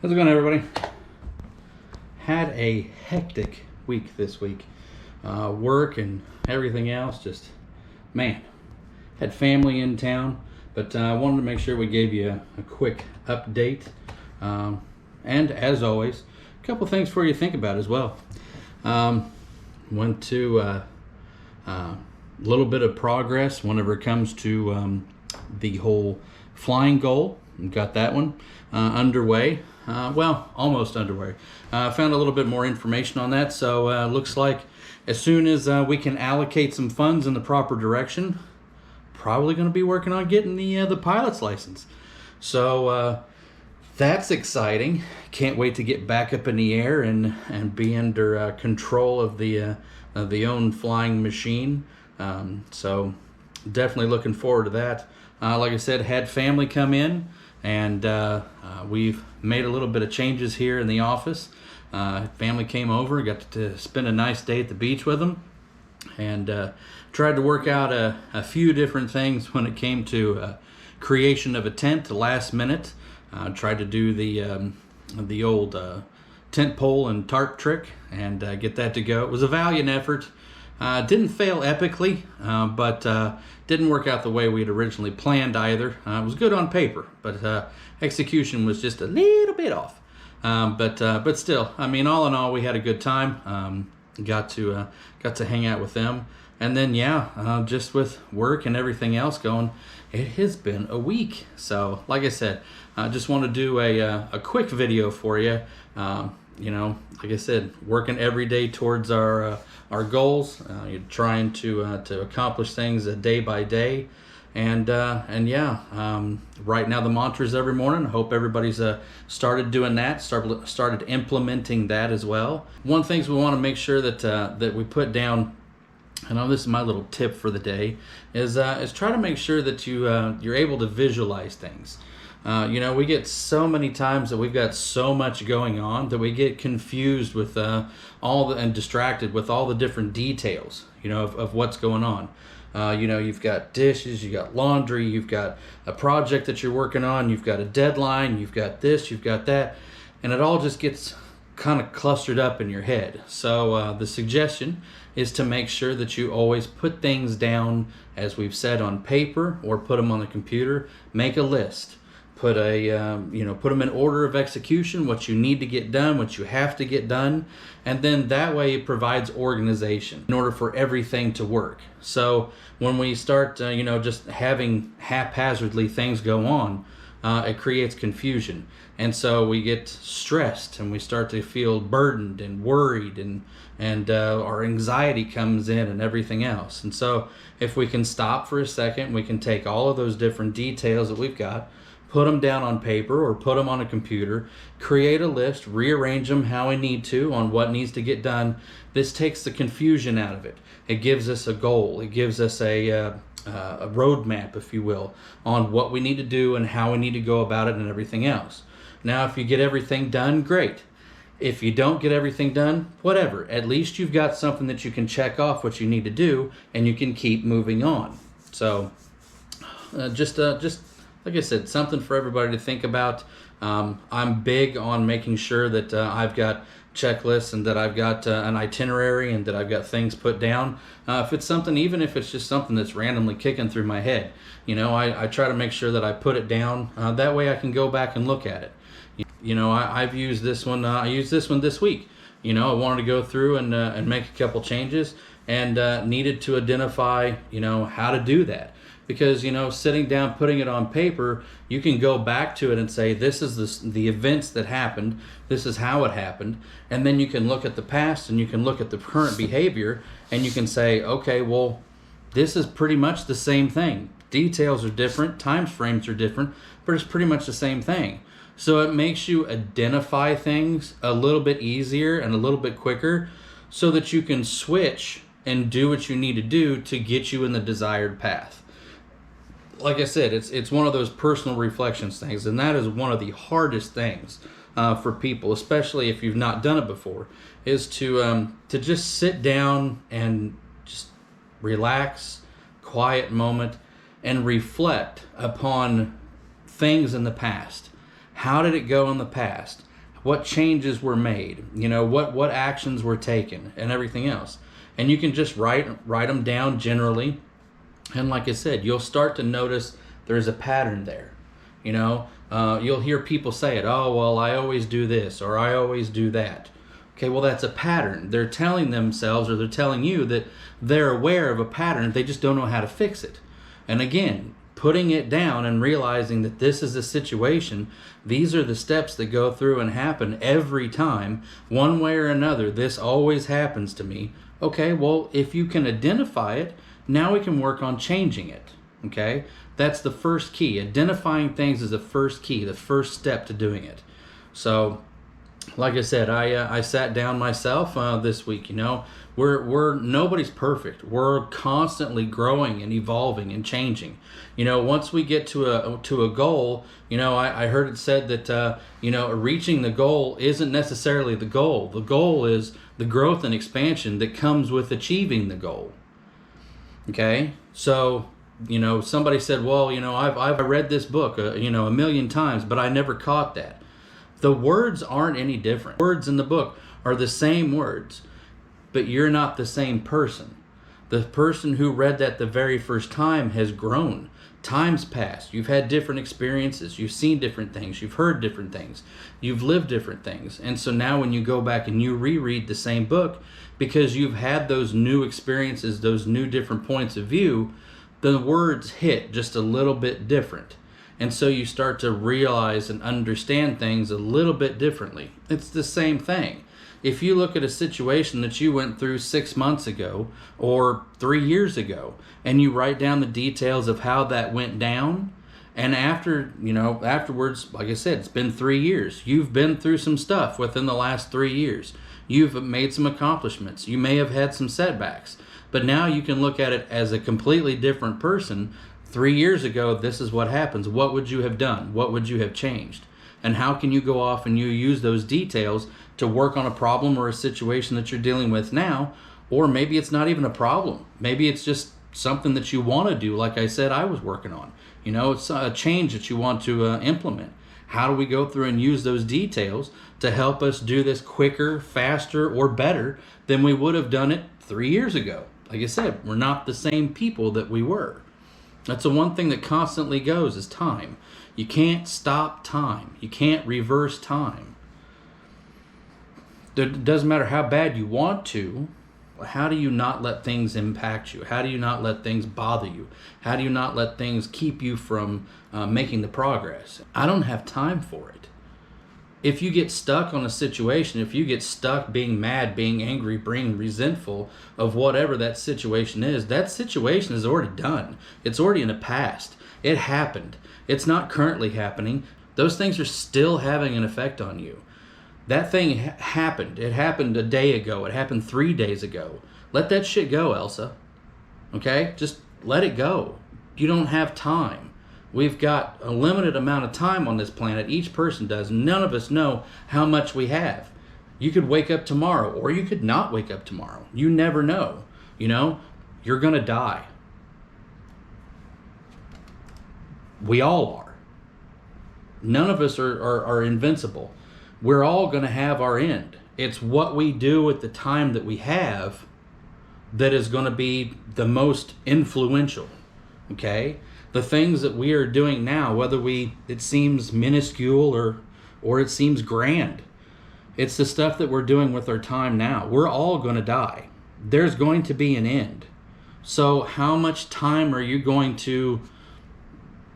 How's it going, everybody? Had a hectic week this week. Work and everything else, just, man, had family in town, but I wanted to make sure we gave you a quick update. And as always, a couple things for you to think about as well. Went to a little bit of progress whenever it comes to the whole flying goal. Got that one underway. Well, almost underway. Found a little bit more information on that, so looks like as soon as we can allocate some funds in the proper direction, probably going to be working on getting the pilot's license. So that's exciting. Can't wait to get back up in the air and be under control of the own flying machine. So definitely looking forward to that. Like I said, had family come in, and we've made a little bit of changes here in the office. Family came over, got to spend a nice day at the beach with them, and tried to work out a few different things when it came to creation of a tent last minute. Tried to do the old tent pole and tarp trick and get that to go. It was a valiant effort. Didn't fail epically, but didn't work out the way we had originally planned either. It was good on paper, but execution was just a little bit off. But still, I mean, all in all, we had a good time. Got to hang out with them, and then just with work and everything else going, it has been a week. So, like I said, I just want to do a quick video for you. Like I said, working every day towards our goals. You're trying to accomplish things day by day, and right now the mantra is every morning. I hope everybody's started doing that, started implementing that as well. One thing we want to make sure that we put down. I know this is my little tip for the day, is try to make sure that you're able to visualize things. We get so many times that we've got so much going on that we get confused with and distracted with all the different details, of what's going on. You've got dishes, you've got laundry, you've got a project that you're working on, you've got a deadline, you've got this, you've got that, and it all just gets kind of clustered up in your head. So the suggestion is to make sure that you always put things down, as we've said, on paper or put them on the computer. Make a list. Put them in order of execution, what you need to get done, what you have to get done, and then that way it provides organization in order for everything to work. So when we start, just having haphazardly things go on, it creates confusion, and so we get stressed and we start to feel burdened and worried, and our anxiety comes in and everything else. And so if we can stop for a second, we can take all of those different details that we've got, put them down on paper or put them on a computer, create a list, rearrange them how we need to on what needs to get done. This takes the confusion out of it. It gives us a goal. It gives us a roadmap, if you will, on what we need to do and how we need to go about it and everything else. Now, if you get everything done, great. If you don't get everything done, whatever. At least you've got something that you can check off what you need to do, and you can keep moving on. So, just like I said, something for everybody to think about. I'm big on making sure that I've got checklists and that I've got an itinerary and that I've got things put down. If it's something, even if it's just something that's randomly kicking through my head, I try to make sure that I put it down. That way I can go back and look at it. I've used this one. I used this one this week. I wanted to go through and make a couple changes, and needed to identify, how to do that. Because, sitting down, putting it on paper, you can go back to it and say, this is the events that happened, this is how it happened, and then you can look at the past and you can look at the current behavior, and you can say, okay, well, this is pretty much the same thing. Details are different, time frames are different, but it's pretty much the same thing. So it makes you identify things a little bit easier and a little bit quicker, so that you can switch and do what you need to do to get you in the desired path. Like I said, it's one of those personal reflections things, and that is one of the hardest things for people, especially if you've not done it before, is to just sit down and just relax, quiet moment, and reflect upon things in the past. How did it go in the past? what changes were made, what actions were taken and everything else. And you can just write them down generally. And like I said, you'll start to notice there's a pattern there. You'll hear people say it, oh, well, I always do this or I always do that. Okay, well, that's a pattern. They're telling themselves, or they're telling you, that they're aware of a pattern. They just don't know how to fix it. And again, putting it down and realizing that this is a situation, these are the steps that go through and happen every time, one way or another. This always happens to me. Okay, well, if you can identify it, now we can work on changing it. Okay, that's the first key. Identifying things is the first key, the first step to doing it. So, like I said, I sat down myself this week. We're nobody's perfect. We're constantly growing and evolving and changing. Once we get to a goal, I heard it said that reaching the goal isn't necessarily the goal. The goal is the growth and expansion that comes with achieving the goal. Okay, so somebody said, well, I've read this book a million times, but I never caught that. The words aren't any different. Words in the book are the same words, but you're not the same person. The person who read that the very first time has grown. Time's passed. You've had different experiences. You've seen different things. You've heard different things. You've lived different things. And so now when you go back and you reread the same book, because you've had those new experiences, those new different points of view, the words hit just a little bit different. And so you start to realize and understand things a little bit differently. It's the same thing. If you look at a situation that you went through 6 months ago or 3 years ago, and you write down the details of how that went down, and afterwards, like I said, it's been 3 years. You've been through some stuff within the last 3 years. You've made some accomplishments. You may have had some setbacks, but now you can look at it as a completely different person. 3 years ago, this is what happens. What would you have done? What would you have changed? And how can you go off and you use those details to work on a problem or a situation that you're dealing with now? Or maybe it's not even a problem. Maybe it's just something that you want to do, like I said I was working on. It's a change that you want to implement. How do we go through and use those details to help us do this quicker, faster, or better than we would have done it 3 years ago? Like I said, we're not the same people that we were. That's the one thing that constantly goes is time. You can't stop time. You can't reverse time. It doesn't matter how bad you want to. How do you not let things impact you? How do you not let things bother you? How do you not let things keep you from making the progress? I don't have time for it. If you get stuck on a situation, if you get stuck being mad, being angry, being resentful of whatever that situation is already done. It's already in the past. It happened. It's not currently happening. Those things are still having an effect on you. That thing happened. It happened a day ago. It happened 3 days ago. Let that shit go, Elsa. Okay? Just let it go. You don't have time. We've got a limited amount of time on this planet. Each person does. None of us know how much we have. You could wake up tomorrow, or you could not wake up tomorrow. You never know. You're going to die. We all are. None of us are invincible. We're all going to have our end. It's what we do at the time that we have that is going to be the most influential. Okay? The things that we are doing now, whether it seems minuscule or it seems grand, it's the stuff that we're doing with our time now. We're all going to die. There's going to be an end. So how much time are you going to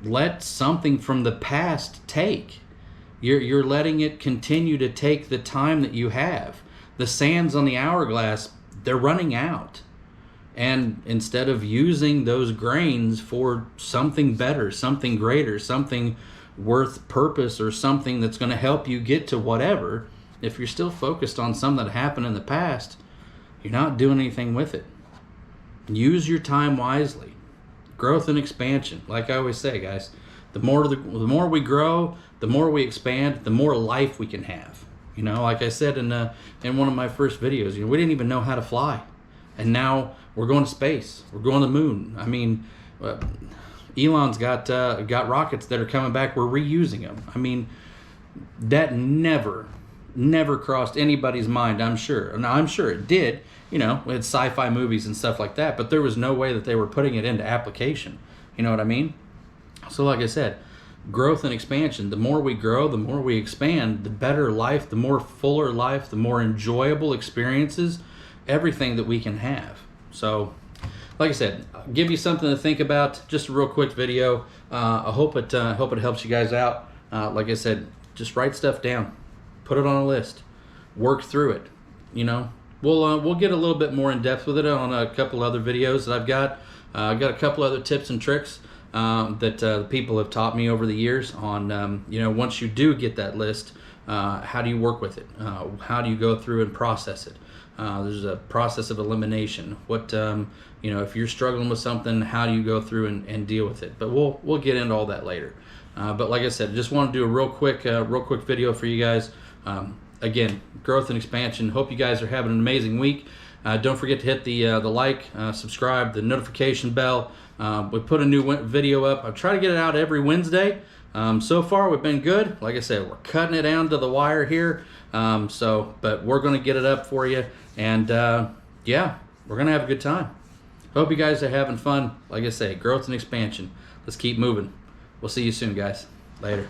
let something from the past take? You're letting it continue to take the time that you have. The sands on the hourglass, they're running out. And instead of using those grains for something better, something greater, something worth purpose, or something that's going to help you get to whatever, if you're still focused on something that happened in the past, you're not doing anything with it. Use your time wisely. Growth and expansion. Like I always say, guys, the more we grow, the more we expand, the more life we can have. Like I said in one of my first videos, we didn't even know how to fly. And now we're going to space. We're going to the moon. I mean, Elon's got rockets that are coming back. We're reusing them. I mean, that never never crossed anybody's mind, I'm sure. Now, I'm sure it did, you know, with sci-fi movies and stuff like that, but there was no way that they were putting it into application. You know what I mean? So like I said, growth and expansion. The more we grow, the more we expand, the better life, the more fuller life, the more enjoyable experiences, everything that we can have. So like I said, I'll give you something to think about. Just a real quick video. I hope it helps you guys out. Like I said, just write stuff down, put it on a list, work through it. You know, we'll get a little bit more in depth with it on a couple other videos that I've got. I've got a couple other tips and tricks that people have taught me over the years on, you know, once you do get that list, how do you work with it? How do you go through and process it? There's a process of elimination. What, you know, if you're struggling with something, how do you go through and deal with it? But we'll get into all that later. But like I said, just want to do a real quick video for you guys. Again, growth and expansion. Hope you guys are having an amazing week. Don't forget to hit the like, subscribe, the notification bell. We put a new video up. I try to get it out every Wednesday. So far, we've been good. Like I said, we're cutting it down to the wire here. But we're going to get it up for you. And yeah, we're going to have a good time. Hope you guys are having fun. Like I say, growth and expansion. Let's keep moving. We'll see you soon, guys. Later.